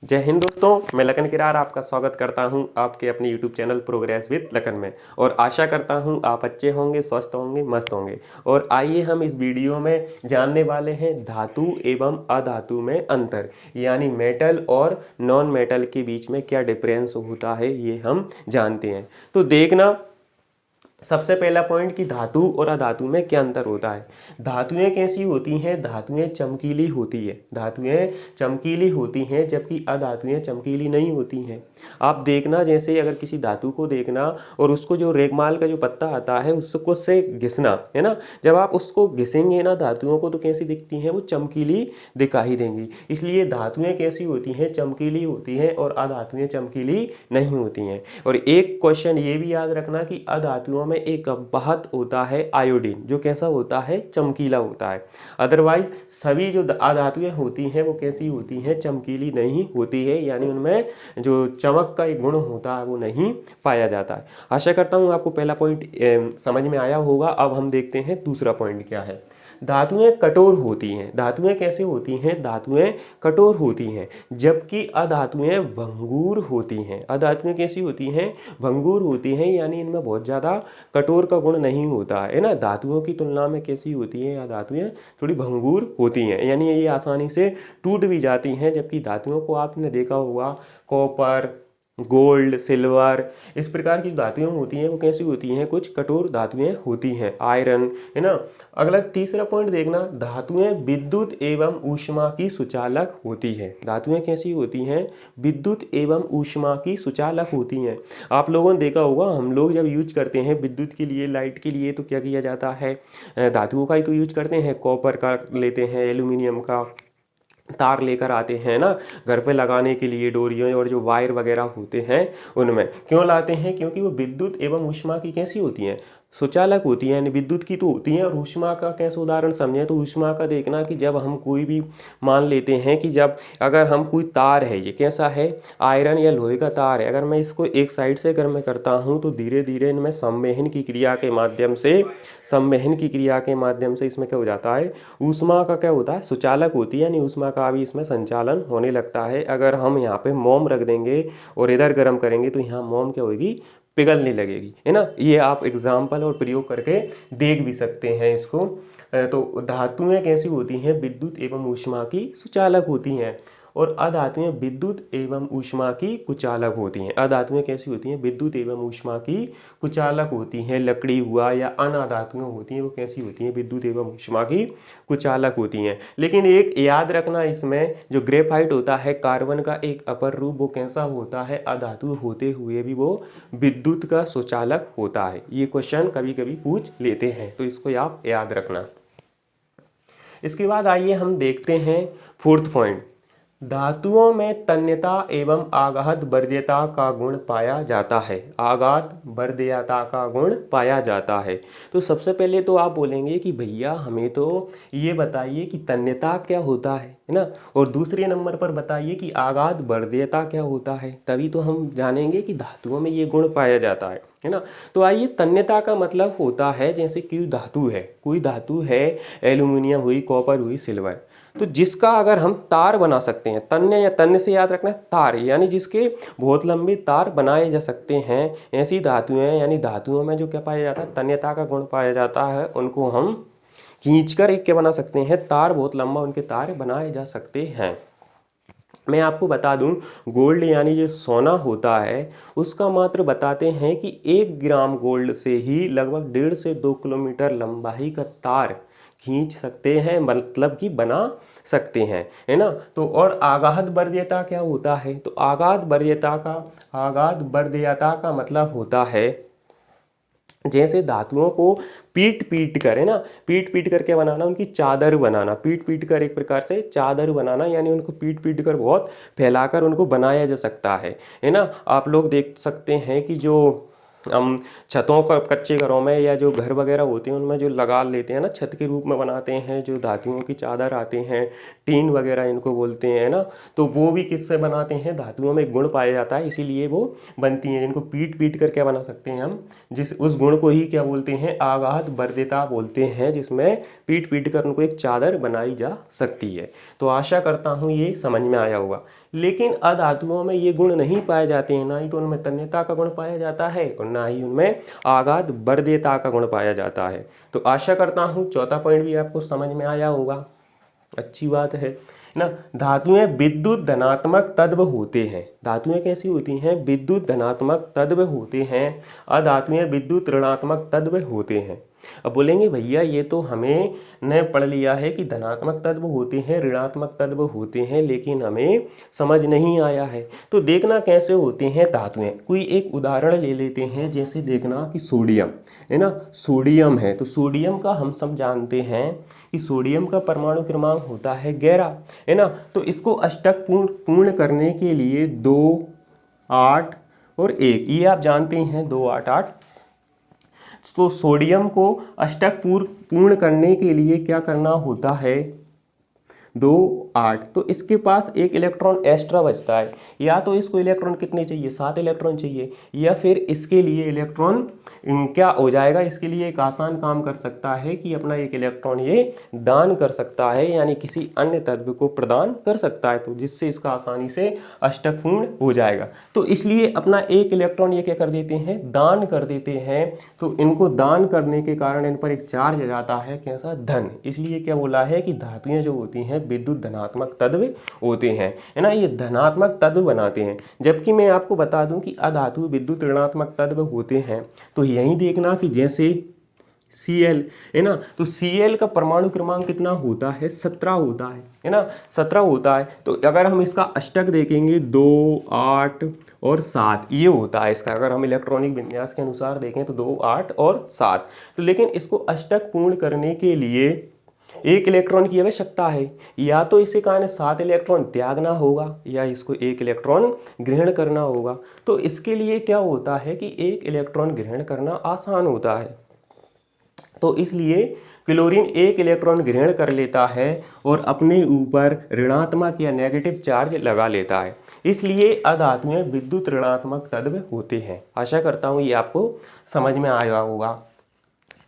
जय हिंद दोस्तों, मैं लखन किरार आपका स्वागत करता हूं आपके अपने YouTube channel progress with Lakhan में। और आशा करता हूं आप अच्छे होंगे, स्वस्थ होंगे, मस्त होंगे। और आइए हम इस वीडियो में जानने वाले हैं धातु एवं अधातु में अंतर, यानी मेटल और नॉन मेटल के बीच में क्या डिफरेंस होता है ये हम जानते हैं। तो देखना, सबसे पहला पॉइंट कि धातु और अधातु में क्या अंतर होता है। धातुएं कैसी होती हैं? धातुएं चमकीली होती है, धातुएं चमकीली होती हैं, जबकि अधातुएं चमकीली नहीं होती हैं। आप देखना, जैसे अगर किसी धातु को देखना और उसको जो रेगमाल का जो पत्ता आता है उसको से घिसना है ना, जब आप उसको घिसेंगे ना धातुओं को, तो कैसी दिखती हैं? वो चमकीली दिखाई देंगी। इसलिए धातुएं कैसी होती हैं? चमकीली होती हैं, और अधातुएं चमकीली नहीं होती हैं। और एक क्वेश्चन ये भी याद रखना कि अधातुओं में एक अपवाद होता है आयोडीन, जो कैसा होता है? चमकीला होता है। अदरवाइज सभी जो अधातुएं होती हैं वो कैसी होती हैं? चमकीली नहीं होती है, यानी उनमें जो चमक का एक गुण होता है वो नहीं पाया जाता है। आशा करता हूँ आपको पहला पॉइंट समझ में आया होगा। अब हम देखते हैं दूसरा पॉइंट क्या है। धातुएं कठोर होती हैं। धातुएं कैसे होती हैं? धातुएं कठोर होती हैं, जबकि अधातुएं भंगुर होती हैं। अधातुएं कैसी होती हैं? भंगुर होती हैं, यानी इनमें बहुत ज़्यादा कठोर का गुण नहीं होता है ना। धातुओं की तुलना में कैसी होती हैं? अधातुएं थोड़ी भंगुर होती हैं, यानी ये आसानी से टूट भी जाती हैं। जबकि धातुओं को आपने देखा होगा, कॉपर, गोल्ड, सिल्वर, इस प्रकार की धातुएं होती हैं वो कैसी होती हैं? कुछ कठोर धातुएं होती हैं, आयरन, है ना। अगला तीसरा पॉइंट देखना, धातुएं विद्युत एवं ऊष्मा की सुचालक होती है। धातुएं कैसी होती हैं? विद्युत एवं ऊष्मा की सुचालक होती हैं। आप लोगों ने देखा होगा, हम लोग जब यूज करते हैं विद्युत के लिए, लाइट के लिए, तो क्या किया जाता है? धातुओं का ही तो यूज करते हैं। कॉपर का लेते हैं, एल्यूमिनियम का तार लेकर आते हैं ना घर पे लगाने के लिए, डोरियों और जो वायर वगैरह होते हैं उनमें क्यों लाते हैं? क्योंकि वो विद्युत एवं ऊष्मा की कैसी होती हैं? सुचालक होती हैं। यानी विद्युत की तो होती हैं, और ऊष्मा का कैसे उदाहरण समझें तो ऊष्मा का देखना कि जब हम कोई भी मान लेते हैं कि जब अगर हम कोई तार है, ये कैसा है? आयरन या लोहे का तार है, अगर मैं इसको एक साइड से अगर मैं करता हूँ तो धीरे धीरे इनमें संवहन की क्रिया के माध्यम से इसमें क्या हो जाता है? ऊष्मा का क्या होता है? सुचालक होती है, यानी ऊष्मा का भी इसमें संचालन होने लगता है। अगर हम यहाँ पे मोम रख देंगे और इधर गर्म करेंगे तो यहाँ मोम क्या होगी? पिघलने लगेगी, है ना। ये आप एग्जाम्पल और प्रयोग करके देख भी सकते हैं इसको। तो धातुएं कैसी होती हैं? विद्युत एवं ऊष्मा की सुचालक होती हैं, और अधातुएं विद्युत एवं ऊष्मा की कुचालक होती हैं। अधातुएं कैसी होती हैं? विद्युत एवं ऊष्मा की कुचालक होती हैं। लकड़ी हुआ या अन्य अधातुएं होती हैं वो कैसी होती हैं? विद्युत एवं ऊष्मा की कुचालक होती हैं। लेकिन एक याद रखना, इसमें जो ग्रेफाइट होता है, कार्बन का एक अपर रूप, वो कैसा होता है? अधातु होते हुए भी वो विद्युत का सुचालक होता है। ये क्वेश्चन कभी कभी पूछ लेते हैं, तो इसको आप याद रखना। इसके बाद आइए हम देखते हैं फोर्थ पॉइंट। धातुओं में तन्यता एवं आघात वर्ध्यता का गुण पाया जाता है। आघात वर्ध्यता का गुण पाया जाता है। तो सबसे पहले तो आप बोलेंगे कि भैया हमें तो ये बताइए कि तन्यता क्या होता है ना, और दूसरे नंबर पर बताइए कि आघात वर्ध्यता क्या होता है। तभी तो हम जानेंगे कि धातुओं में ये गुण पाया जाता है ना। तो आइए, तन्यता का मतलब होता है, जैसे कि कोई धातु है, एल्यूमिनियम हुई, कॉपर हुई, सिल्वर, तो जिसका अगर हम तार बना सकते हैं, तन्य या तन्य से याद रखना है तार, यानी जिसके बहुत लंबे तार बनाए जा सकते हैं, ऐसी धातुएं, यानी धातुओं में जो क्या पाया जाता है? तन्यता का गुण पाया जाता है। उनको हम खींचकर एक क्या बना सकते हैं? तार, बहुत लंबा उनके तार बनाए जा सकते हैं। मैं आपको बता दूं, गोल्ड यानी जो सोना होता है, उसका मात्र बताते हैं कि 1 ग्राम गोल्ड से ही लगभग 1.5 से 2 किलोमीटर लंबाई का तार खींच सकते हैं, मतलब कि बना सकते हैं, है ना। तो और आघात वर्ध्यता क्या होता है? तो आघात वर्ध्यता का मतलब होता है, जैसे धातुओं को पीट पीट कर, है ना, पीट पीट कर क्या बनाना? उनकी चादर बनाना। पीट पीट कर एक प्रकार से चादर बनाना, यानी उनको पीट पीट कर बहुत फैलाकर उनको बनाया जा सकता है ना। आप लोग देख सकते हैं कि जो हम छतों का, कच्चे घरों में या जो घर वगैरह होते हैं उनमें जो लगा लेते हैं ना, छत के रूप में बनाते हैं, जो धातुओं की चादर आते हैं, टीन वगैरह इनको बोलते हैं ना, तो वो भी किससे बनाते हैं, धातुओं में गुण पाया जाता है, इसीलिए वो बनती हैं। इनको पीट पीट कर क्या बना सकते हैं हम, जिस उस गुण को ही क्या बोलते हैं, आघात बर्ध्यता बोलते हैं, जिसमें पीट पीट कर उनको एक चादर बनाई जा सकती है। तो आशा करता हूँ ये समझ में आया होगा। लेकिन अधातुओं में ये गुण नहीं पाए जाते हैं, ना ही तो उनमें तन्यता का गुण पाया जाता है और ना ही उनमें आघात बर्ध्यता का गुण पाया जाता है। तो आशा करता हूँ चौथा पॉइंट भी आपको समझ में आया होगा, अच्छी बात है ना। धातुएं विद्युत धनात्मक तत्व होते हैं। धातुएं कैसी होती हैं, विद्युत धनात्मक तत्व होते हैं। अधातुएं विद्युत ऋणात्मक तत्व होते हैं। अब बोलेंगे भैया ये तो हमें ने पढ़ लिया है कि धनात्मक तत्व होते हैं, ऋणात्मक तत्व होते हैं, लेकिन हमें समझ नहीं आया है। तो देखना कैसे होते हैं धातुएं, कोई एक उदाहरण ले लेते हैं। जैसे देखना कि सोडियम है ना, सोडियम है, तो सोडियम का हम सब जानते हैं कि सोडियम का परमाणु क्रमांक होता है 11 है ना। तो इसको अष्टक पूर्ण करने के लिए 2, 8 और 1, ये आप जानते हैं 2, 8, 8। तो सोडियम को अष्टक पूर्ण करने के लिए क्या करना होता है, 2, 8। तो इसके पास एक इलेक्ट्रॉन एक्स्ट्रा बचता है। या तो इसको इलेक्ट्रॉन कितने चाहिए, 7 इलेक्ट्रॉन चाहिए, या फिर इसके लिए इलेक्ट्रॉन क्या हो जाएगा, इसके लिए एक आसान काम कर सकता है कि अपना एक इलेक्ट्रॉन ये दान कर सकता है, यानी किसी अन्य तत्व को प्रदान कर सकता है, तो जिससे इसका आसानी से अष्टक पूर्ण हो जाएगा। तो इसलिए अपना एक इलेक्ट्रॉन ये क्या कर देते हैं, दान कर देते हैं। तो इनको दान करने के कारण इन पर एक चार्ज आ जाता है, कैसा, धन। इसलिए क्या बोला है कि धातुएं जो होती हैं विद्युत धनात्मक तत्व होते हैं, है ना, ये धनात्मक तत्व बनाते हैं। जबकि मैं आपको बता दूं कि अधातु विद्युत ऋणात्मक तत्व होते हैं। तो यहीं देखना कि जैसे Cl है ना, तो Cl का परमाणु क्रमांक कितना होता है, 17 होता है ना, 17 होता है। तो अगर हम इसका अष्टक देखेंगे 2, 8 और 7 ये होता है इसका। अगर हम इलेक्ट्रॉनिक विन्यास के अनुसार देखें तो 2, 8 और 7। तो लेकिन इसको अष्टक पूर्ण करने के लिए एक इलेक्ट्रॉन की आवश्यकता है। या तो इसे कारण 7 इलेक्ट्रॉन त्यागना होगा, या इसको एक इलेक्ट्रॉन ग्रहण करना होगा। तो इसके लिए क्या होता है कि एक इलेक्ट्रॉन ग्रहण करना आसान होता है। तो इसलिए क्लोरीन एक इलेक्ट्रॉन ग्रहण कर लेता है और अपने ऊपर ऋणात्मक या नेगेटिव चार्ज लगा लेता है। इसलिए अधातुएं विद्युत ऋणात्मक तत्व होते हैं। आशा करता हूँ ये आपको समझ में आया होगा।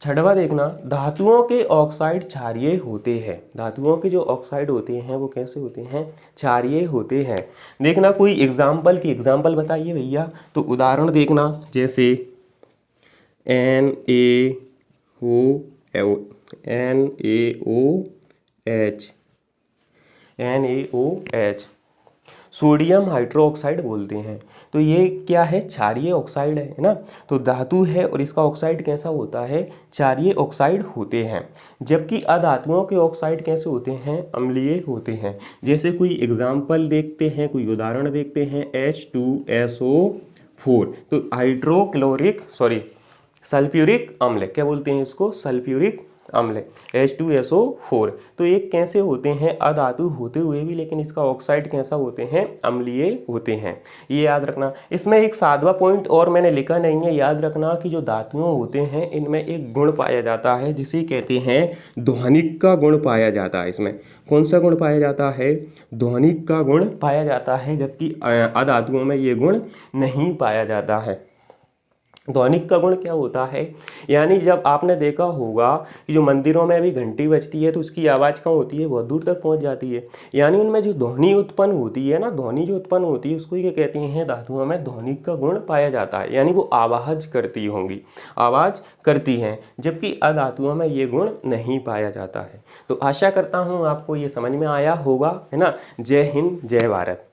छठवा देखना, धातुओं के ऑक्साइड क्षारीय होते हैं। धातुओं के जो ऑक्साइड होते हैं वो कैसे होते हैं, क्षारीय होते हैं। देखना कोई एग्जाम्पल की एग्जाम्पल बताइए भैया। तो उदाहरण देखना, जैसे NaOH सोडियम हाइड्रोक्साइड बोलते हैं। तो ये क्या है, क्षारीय ऑक्साइड है ना। तो धातु है और इसका ऑक्साइड कैसा होता है, क्षारीय ऑक्साइड होते हैं। जबकि अधातुओं के ऑक्साइड कैसे होते हैं, अम्लीय होते हैं। जैसे कोई एग्जाम्पल देखते हैं, कोई उदाहरण देखते हैं, H2SO4। तो सल्फ्यूरिक अम्ल, क्या बोलते हैं इसको, सल्फ्यूरिक अम्ल, H2SO4। तो ये कैसे होते हैं, अधातु होते हुए भी, लेकिन इसका ऑक्साइड कैसा होते हैं, अम्लीय होते हैं। ये याद रखना। इसमें एक 7वां पॉइंट और मैंने लिखा नहीं है, याद रखना कि जो धातुओं होते हैं इनमें एक गुण पाया जाता है जिसे कहते हैं ध्वनिक का गुण पाया जाता है। इसमें कौन सा गुण पाया जाता है, ध्वनिक का गुण पाया जाता है, जबकि अधातुओं में ये गुण नहीं पाया जाता है। ध्वनिक का गुण क्या होता है, यानी जब आपने देखा होगा कि जो मंदिरों में भी घंटी बजती है तो उसकी आवाज़ कहाँ होती है, बहुत दूर तक पहुंच जाती है। यानी उनमें जो ध्वनि उत्पन्न होती है ना, ध्वनि जो उत्पन्न होती है उसको ये कहते हैं धातुओं में ध्वनिक का गुण पाया जाता है। यानी वो आवाज़ करती होंगी, आवाज़ करती हैं, जबकि अधातुओं में ये गुण नहीं पाया जाता है। तो आशा करता हूँ आपको ये समझ में आया होगा, है ना। जय हिंद, जय भारत।